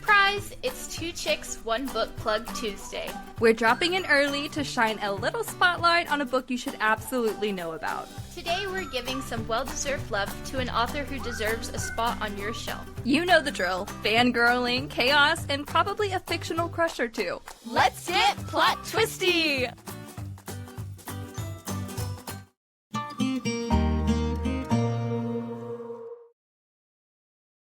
Surprise! It's Two Chicks, One Book Plug Tuesday. We're dropping in early to shine a little spotlight on a book you should absolutely know about. Today we're giving some well-deserved love to an author who deserves a spot on your shelf. You know the drill. Fangirling, chaos, and probably a fictional crush or two. Let's get plot twisty!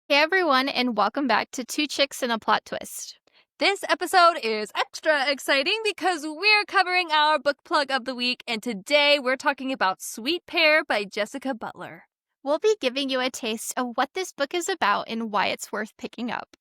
Hey everyone, and welcome back to Two Chicks and a Plot Twist. This episode is extra exciting because we're covering our book plug of the week, and today we're talking about Sweet Pear by Jessica Butler. We'll be giving you a taste of what this book is about and why it's worth picking up.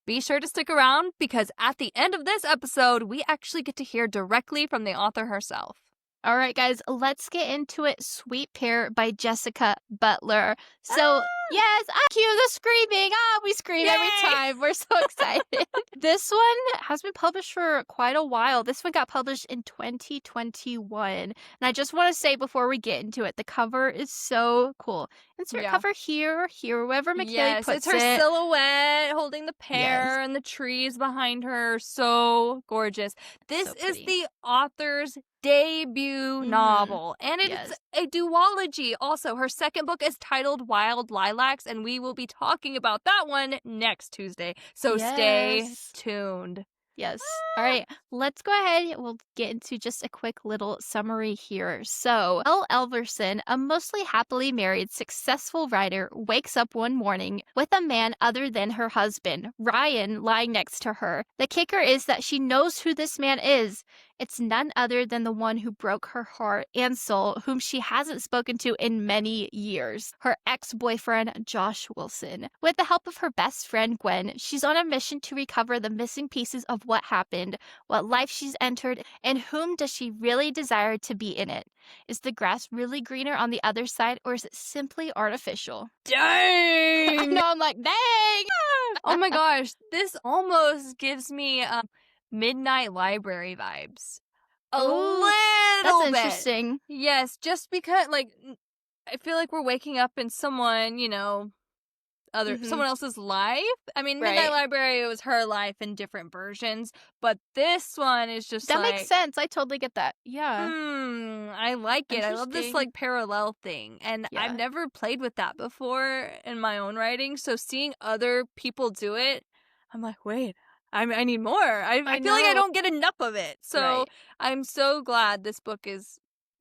Be sure to stick around because at the end of this episode, we actually get to hear directly from the author herself. All right, guys, let's get into it. Sweet Pear by Jessica Butler. So, yes, I cue the screaming. We scream every time. We're so excited. This one has been published for quite a while. This one got published in 2021. And I just want to say before we get into it, the cover is so cool. Insert cover here, wherever McCayleigh puts it's her it. Silhouette holding the pear and the trees behind her. So gorgeous. This is the author's debut novel, and it's a duology. Also, her second book is titled Wild Lilacs, and we will be talking about that one next Tuesday. So stay tuned. Yes. All right, let's go ahead. We'll get into just a quick little summary here. So, Elle Elverson, a mostly happily married, successful writer, wakes up one morning with a man other than her husband, Ryan, lying next to her. The kicker is that she knows who this man is. It's none other than the one who broke her heart and soul, whom she hasn't spoken to in many years, her ex-boyfriend, Josh Wilson. With the help of her best friend, Gwen, she's on a mission to recover the missing pieces of what happened, what life she's entered, and whom does she really desire to be in it. Is the grass really greener on the other side, or is it simply artificial? Dang! I know, I'm like, dang! Oh my gosh, this almost gives me Midnight Library vibes. A little that's bit. interesting. Yes, just because, I feel like we're waking up in someone, someone else's life. I mean, Midnight Library was her life in different versions, but this one is just that makes sense. I totally get that. Yeah. I like it. I love this parallel thing, and I've never played with that before in my own writing. So seeing other people do it, I'm like, wait. I need more. I feel like I don't get enough of it. So I'm so glad this book is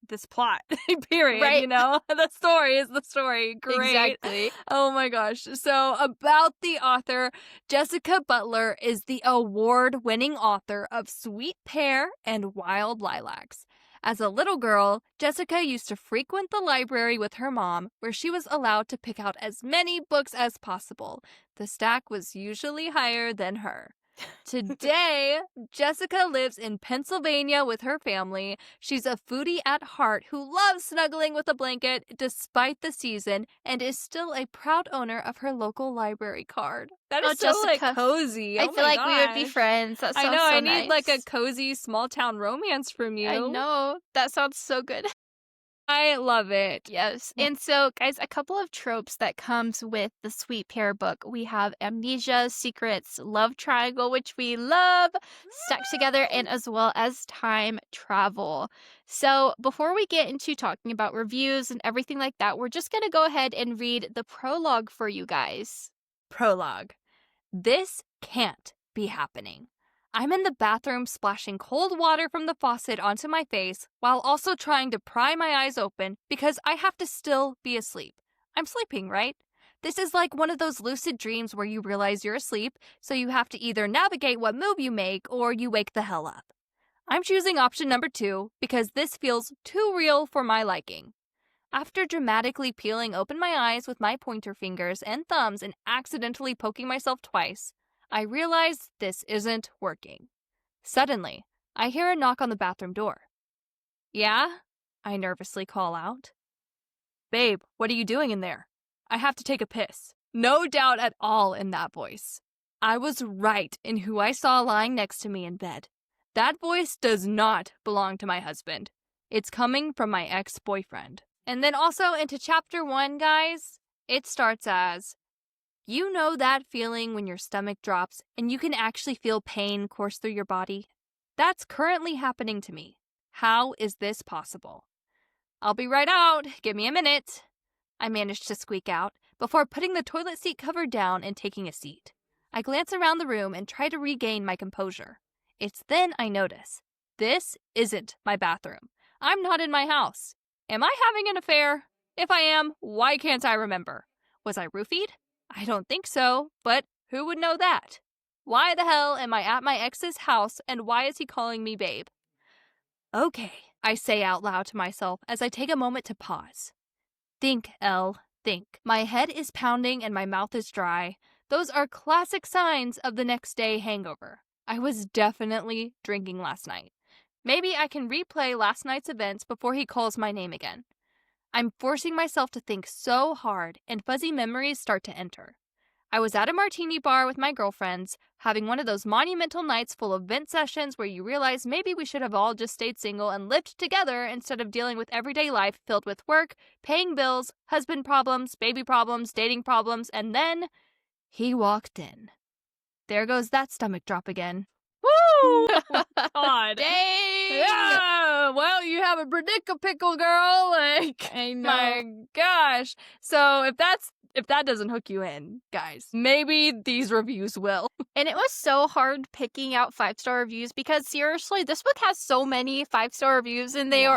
this plot, period. Right. The story is the story. Great. Exactly. Oh my gosh. So about the author, Jessica Butler is the award-winning author of Sweet Pear and Wild Lilacs. As a little girl, Jessica used to frequent the library with her mom, where she was allowed to pick out as many books as possible. The stack was usually higher than her. Today, Jessica lives in Pennsylvania with her family. She's a foodie at heart who loves snuggling with a blanket despite the season and is still a proud owner of her local library card. That is so Jessica, cozy. I feel like we would be friends. That sounds I so need nice. a cozy small town romance from you. I know. That sounds so good. I love it. Yes. And so, guys, a couple of tropes that comes with the Sweet Pear book. We have amnesia, secrets, love triangle, which we love, stuck together, and as well as time travel. So before we get into talking about reviews and everything like that, we're just going to go ahead and read the prologue for you guys. Prologue. This can't be happening. I'm in the bathroom splashing cold water from the faucet onto my face while also trying to pry my eyes open because I have to still be asleep. I'm sleeping, right? This is like one of those lucid dreams where you realize you're asleep, so you have to either navigate what move you make or you wake the hell up. I'm choosing option number 2 because this feels too real for my liking. After dramatically peeling open my eyes with my pointer fingers and thumbs and accidentally poking myself twice, I realize this isn't working. Suddenly, I hear a knock on the bathroom door. Yeah? I nervously call out. Babe, what are you doing in there? I have to take a piss. No doubt at all in that voice. I was right in who I saw lying next to me in bed. That voice does not belong to my husband. It's coming from my ex-boyfriend. And then also into chapter 1, guys, it starts as, You know that feeling when your stomach drops and you can actually feel pain course through your body? That's currently happening to me. How is this possible? I'll be right out. Give me a minute. I managed to squeak out before putting the toilet seat cover down and taking a seat. I glance around the room and try to regain my composure. It's then I notice. This isn't my bathroom. I'm not in my house. Am I having an affair? If I am, why can't I remember? Was I roofied? I don't think so, but who would know that? Why the hell am I at my ex's house and why is he calling me babe? Okay, I say out loud to myself as I take a moment to pause. Think, Elle, think. My head is pounding and my mouth is dry. Those are classic signs of the next day hangover. I was definitely drinking last night. Maybe I can replay last night's events before he calls my name again. I'm forcing myself to think so hard, and fuzzy memories start to enter. I was at a martini bar with my girlfriends, having one of those monumental nights full of vent sessions where you realize maybe we should have all just stayed single and lived together instead of dealing with everyday life filled with work, paying bills, husband problems, baby problems, dating problems, and then he walked in. There goes that stomach drop again. Woo! Oh, God. Dang! Yeah! Well, you have a pickle, girl. Like, I know. my gosh. So if that doesn't hook you in, guys, maybe these reviews will. And it was so hard picking out 5-star reviews because seriously, this book has so many 5-star reviews and it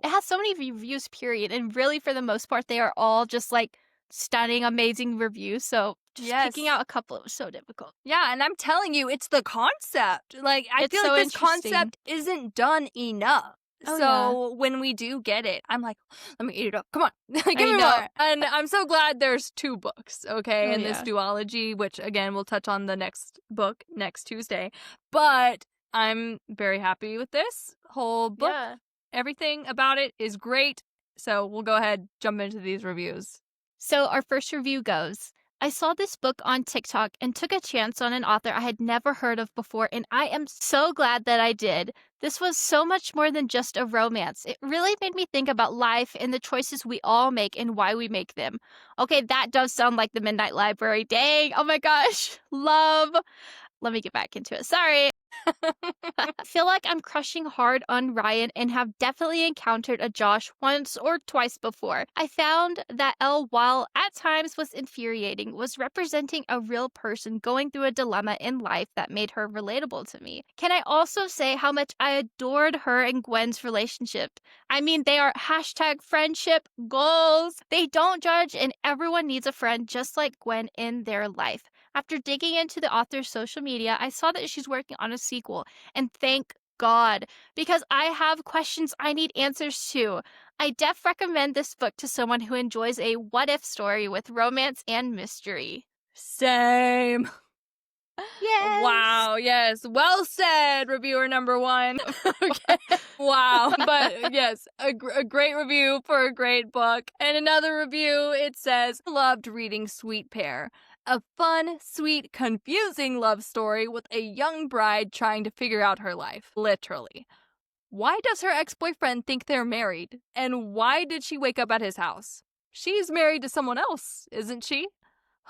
has so many reviews, period. And really, for the most part, they are all just like stunning, amazing reviews. So just picking out a couple was so difficult. Yeah, and I'm telling you, it's the concept. Like, I It's feel so like this interesting. concept isn't done enough. Oh, so when we do get it, I'm like, let me eat it up. Come on. Give me know. more. And I'm so glad there's 2 books, okay, Oh, in this yeah. duology, which, again, we'll touch on the next book next Tuesday. But I'm very happy with this whole book. Yeah. Everything about it is great. So we'll go ahead, jump into these reviews. So our first review goes, I saw this book on TikTok and took a chance on an author I had never heard of before, and I am so glad that I did. This was so much more than just a romance. It really made me think about life and the choices we all make and why we make them. Okay, that does sound like the Midnight Library. Dang, oh my gosh, love. Let me get back into it. Sorry. I feel like I'm crushing hard on Ryan and have definitely encountered a Josh once or twice before. I found that Elle, while at times was infuriating, was representing a real person going through a dilemma in life that made her relatable to me. Can I also say how much I adored her and Gwen's relationship? I mean, they are hashtag friendship goals. They don't judge and everyone needs a friend just like Gwen in their life. After digging into the author's social media, I saw that she's working on a sequel, and thank God, because I have questions I need answers to. I recommend this book to someone who enjoys a what-if story with romance and mystery. Same. Yes. Wow, yes. Well said, reviewer number 1. Okay. Wow. But yes, a great review for a great book. And another review, it says, loved reading Sweet Pear. A fun, sweet, confusing love story with a young bride trying to figure out her life. Literally. Why does her ex-boyfriend think they're married? And why did she wake up at his house? She's married to someone else, isn't she?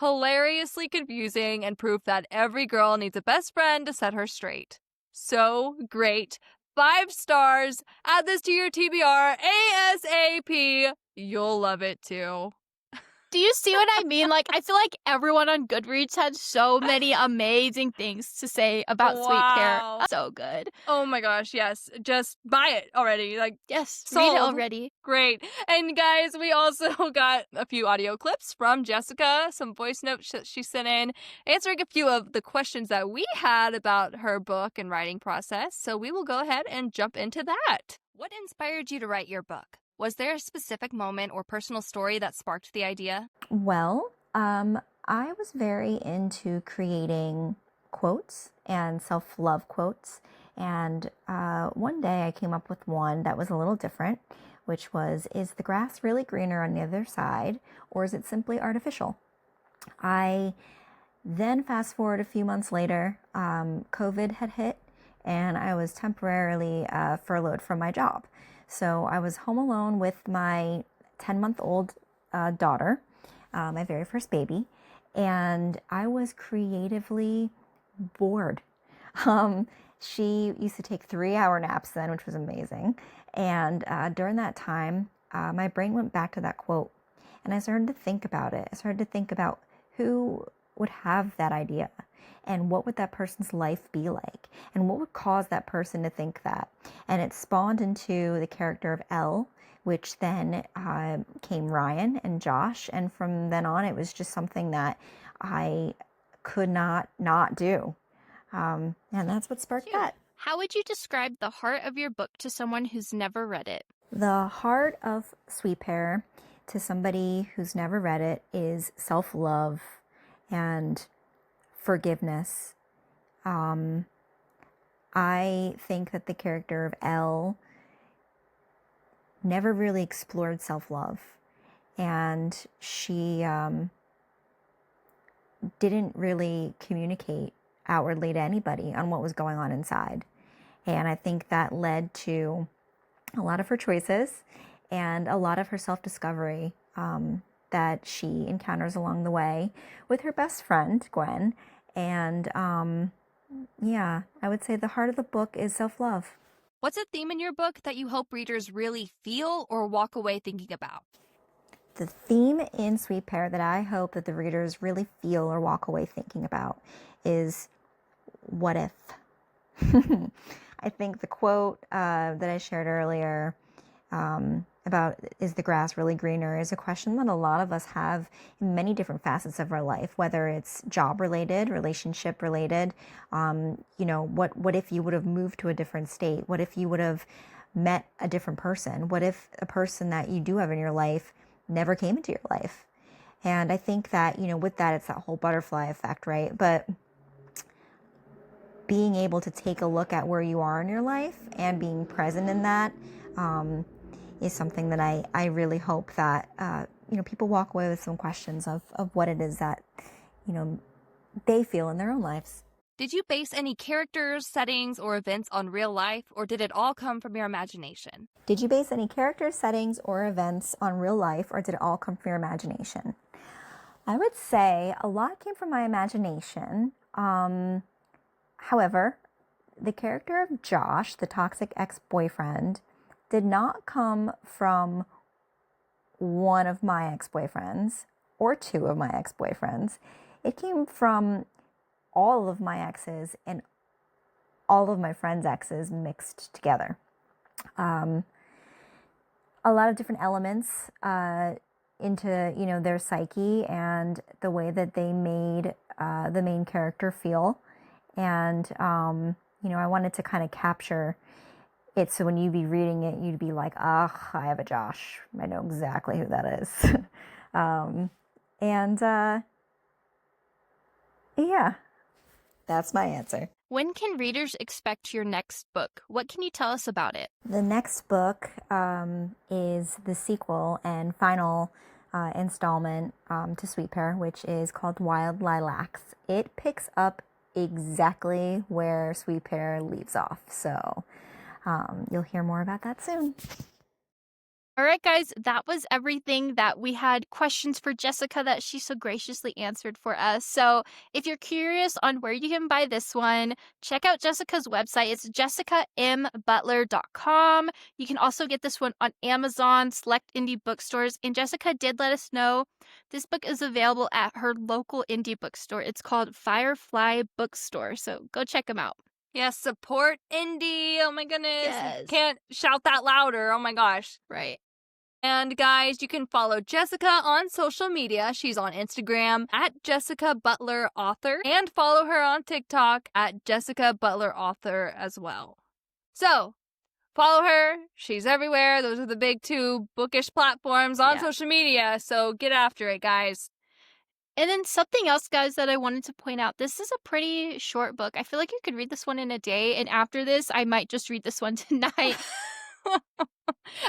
Hilariously confusing and proof that every girl needs a best friend to set her straight. So great. 5 stars. Add this to your TBR ASAP. You'll love it too. Do you see what I mean? Like, I feel like everyone on Goodreads had so many amazing things to say about Sweet Pear. Wow. So good. Oh my gosh, yes. Just buy it already. Like, Yes, sold. read it already. Great. And guys, we also got a few audio clips from Jessica, some voice notes that she sent in, answering a few of the questions that we had about her book and writing process. So we will go ahead and jump into that. What inspired you to write your book? Was there a specific moment or personal story that sparked the idea? Well, I was very into creating quotes and self-love quotes. And one day I came up with one that was a little different, which was, is the grass really greener on the other side, or is it simply artificial? I then fast forward a few months later, COVID had hit, and I was temporarily furloughed from my job. So I was home alone with my 10-month-old daughter, my very first baby, and I was creatively bored. Um, she used to take 3-hour naps then, which was amazing. And during that time, my brain went back to that quote, and I started to think about it. I started to think about who would have that idea, and what would that person's life be like, and what would cause that person to think that. And it spawned into the character of Elle, which then came Ryan and Josh. And from then on, it was just something that I could not do. And that's what sparked that. How would you describe the heart of your book to someone who's never read it? The heart of Sweet Pear to somebody who's never read it is self-love and forgiveness. I think that the character of Elle never really explored self-love, and she didn't really communicate outwardly to anybody on what was going on inside. And I think that led to a lot of her choices and a lot of her self-discovery that she encounters along the way with her best friend, Gwen. And yeah, I would say the heart of the book is self-love. What's a theme in your book that you hope readers really feel or walk away thinking about? The theme in Sweet Pear that I hope that the readers really feel or walk away thinking about is, what if? I think the quote that I shared earlier about, is the grass really greener, is a question that a lot of us have in many different facets of our life, whether it's job related, relationship related. What if you would have moved to a different state? What if you would have met a different person? What if a person that you do have in your life never came into your life? And I think that, with that, it's that whole butterfly effect, right? But being able to take a look at where you are in your life and being present in that is something that I really hope that people walk away with some questions of what it is that they feel in their own lives. Did you base any characters, settings, or events on real life, or did it all come from your imagination? Did you base any characters, settings, or events on real life, or did it all come from your imagination? I would say a lot came from my imagination. However, the character of Josh, the toxic ex-boyfriend, did not come from one of my ex-boyfriends or two of my ex-boyfriends. It came from all of my exes and all of my friends' exes mixed together. A lot of different elements into their psyche and the way that they made the main character feel. And I wanted to kind of capture it, so when you'd be reading it, you'd be like, I have a Josh. I know exactly who that is. Yeah, that's my answer. When can readers expect your next book? What can you tell us about it? The next book is the sequel and final installment to Sweet Pear, which is called Wild Lilacs. It picks up exactly where Sweet Pear leaves off, so you'll hear more about that soon. All right, guys, that was everything that we had questions for Jessica that she so graciously answered for us. So if you're curious on where you can buy this one, check out Jessica's website. It's jessicambutler.com. You can also get this one on Amazon, select indie bookstores. And Jessica did let us know this book is available at her local indie bookstore. It's called Firefly Bookstore. So go check them out. Yes, support indie. Oh my goodness. Yes. Can't shout that louder. Oh my gosh. Right. And guys, you can follow Jessica on social media. She's on Instagram at Jessica Butler Author, and follow her on TikTok at Jessica Butler Author as well. So follow her. She's everywhere. Those are the big two bookish platforms on social media. So get after it, guys. And then something else, guys, that I wanted to point out. This is a pretty short book. I feel like you could read this one in a day. And after this, I might just read this one tonight.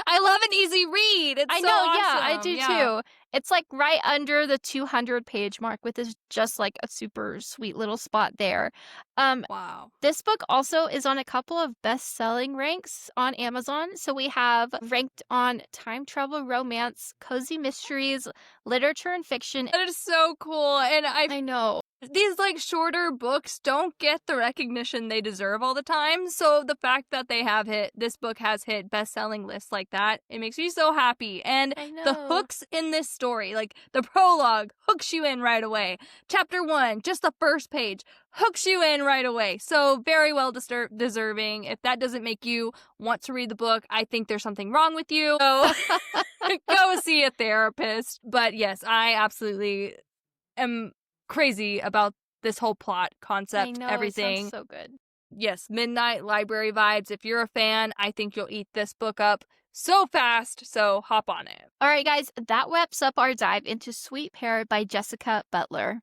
I love an easy read. It's I so know, awesome. yeah, I do too. It's like right under the 200 page mark, with this just like a super sweet little spot there. Um, Wow. this book also is on a couple of best-selling ranks on Amazon. So we have ranked on time travel, romance, cozy mysteries, literature and fiction. That is so cool. And I know. these like shorter books don't get the recognition they deserve all the time. So the fact that this book has hit best-selling lists like that, it makes me so happy. And I the know. hooks in this story, like the prologue hooks you in right away. Chapter 1, just the first page, hooks you in right away. So very well deserving. If that doesn't make you want to read the book, I think there's something wrong with you. So go see a therapist. But yes, I absolutely am crazy about this whole plot, I concept, know, it everything. sounds so good. Yes, Midnight Library vibes. If you're a fan, I think you'll eat this book up so fast, so hop on it. All right, guys, that wraps up our dive into Sweet Pear by Jessica Butler.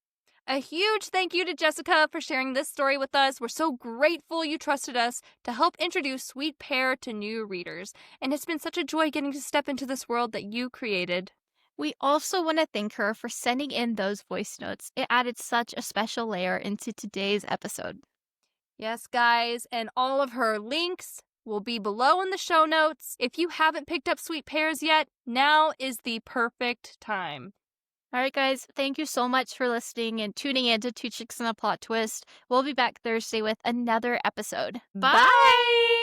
A huge thank you to Jessica for sharing this story with us. We're so grateful you trusted us to help introduce Sweet Pear to new readers, and it's been such a joy getting to step into this world that you created. We also want to thank her for sending in those voice notes. It added such a special layer into today's episode. Yes, guys, and all of her links will be below in the show notes. If you haven't picked up Sweet Pears yet, now is the perfect time. All right, guys, thank you so much for listening and tuning in to Two Chicks and a Plot Twist. We'll be back Thursday with another episode. Bye!